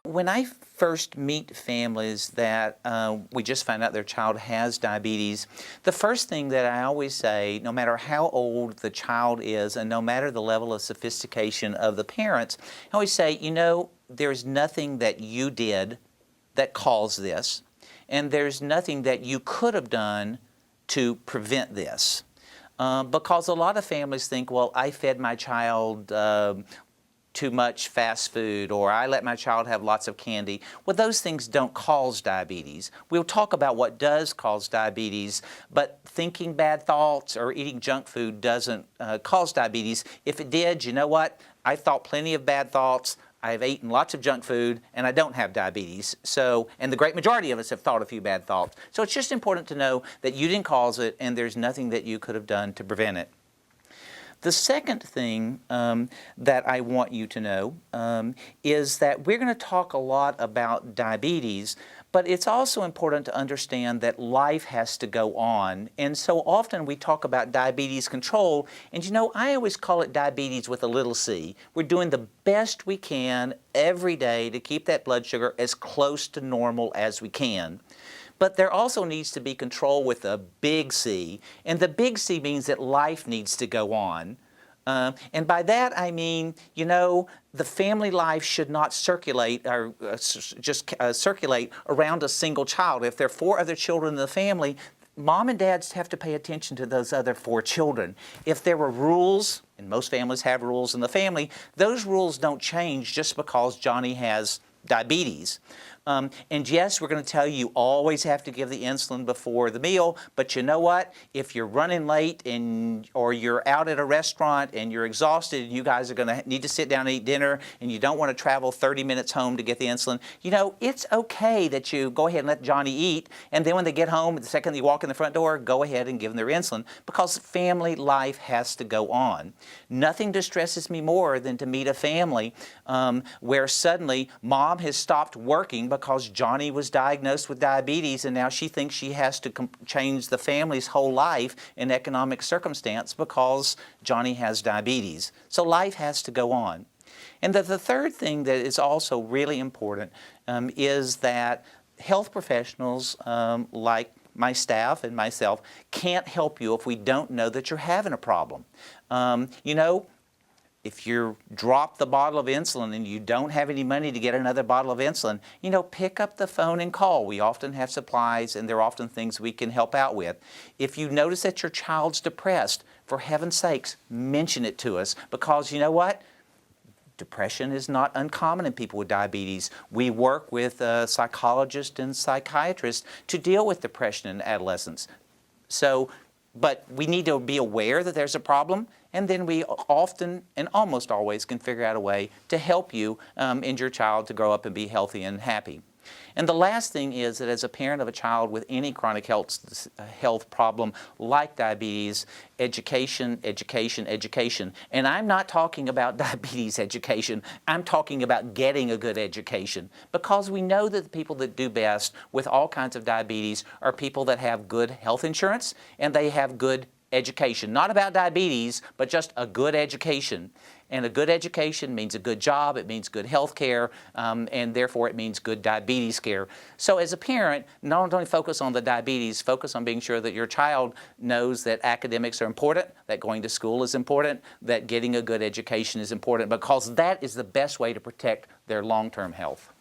When I first meet families that we just find out their child has diabetes, the first thing that I always say, no matter how old the child is and no matter the level of sophistication of the parents, I always say, there's nothing that you did that caused this, and there's nothing that you could have done to prevent this. Because a lot of families think, well, I fed my child too much fast food, or I let my child have lots of candy. Well, those things don't cause diabetes. We'll talk about what does cause diabetes, but thinking bad thoughts or eating junk food doesn't cause diabetes. If it did, you know what? I thought plenty of bad thoughts. I've eaten lots of junk food, and I don't have diabetes. And the great majority of us have thought a few bad thoughts. So it's just important to know that you didn't cause it, and there's nothing that you could have done to prevent it. The second thing that I want you to know is that we're going to talk a lot about diabetes, but it's also important to understand that life has to go on. And so often we talk about diabetes control, and I always call it diabetes with a little c. We're doing the best we can every day to keep that blood sugar as close to normal as we can. But there also needs to be control with a big C, and the big C means that life needs to go on. And by that I mean, the family life should not circulate or circulate around a single child. If there are 4 other children in the family, mom and dads have to pay attention to those other 4 children. If there were rules, and most families have rules in the family, those rules don't change just because Johnny has diabetes. And yes, we're going to tell you always have to give the insulin before the meal, but you know what? If you're running late or you're out at a restaurant and you're exhausted and you guys are going to need to sit down and eat dinner and you don't want to travel 30 minutes home to get the insulin, it's okay that you go ahead and let Johnny eat, and then when they get home, the second they walk in the front door, go ahead and give them their insulin, because family life has to go on. Nothing distresses me more than to meet a family where suddenly mom has stopped working because Johnny was diagnosed with diabetes, and now she thinks she has to change the family's whole life and economic circumstance because Johnny has diabetes. So life has to go on. And the third thing that is also really important is that health professionals like my staff and myself can't help you if we don't know that you're having a problem. If you drop the bottle of insulin and you don't have any money to get another bottle of insulin, pick up the phone and call. We often have supplies, and there are often things we can help out with. If you notice that your child's depressed, for heaven's sakes, mention it to us, because you know what? Depression is not uncommon in people with diabetes. We work with psychologists and psychiatrists to deal with depression in adolescents. But we need to be aware that there's a problem, and then we often and almost always can figure out a way to help you and your child to grow up and be healthy and happy. And the last thing is that as a parent of a child with any chronic health problem like diabetes, education, education, education. And I'm not talking about diabetes education. I'm talking about getting a good education, because we know that the people that do best with all kinds of diabetes are people that have good health insurance and they have good education. Not about diabetes, but just a good education. And a good education means a good job, it means good health care, and therefore it means good diabetes care. So as a parent, not only focus on the diabetes, focus on being sure that your child knows that academics are important, that going to school is important, that getting a good education is important, because that is the best way to protect their long-term health.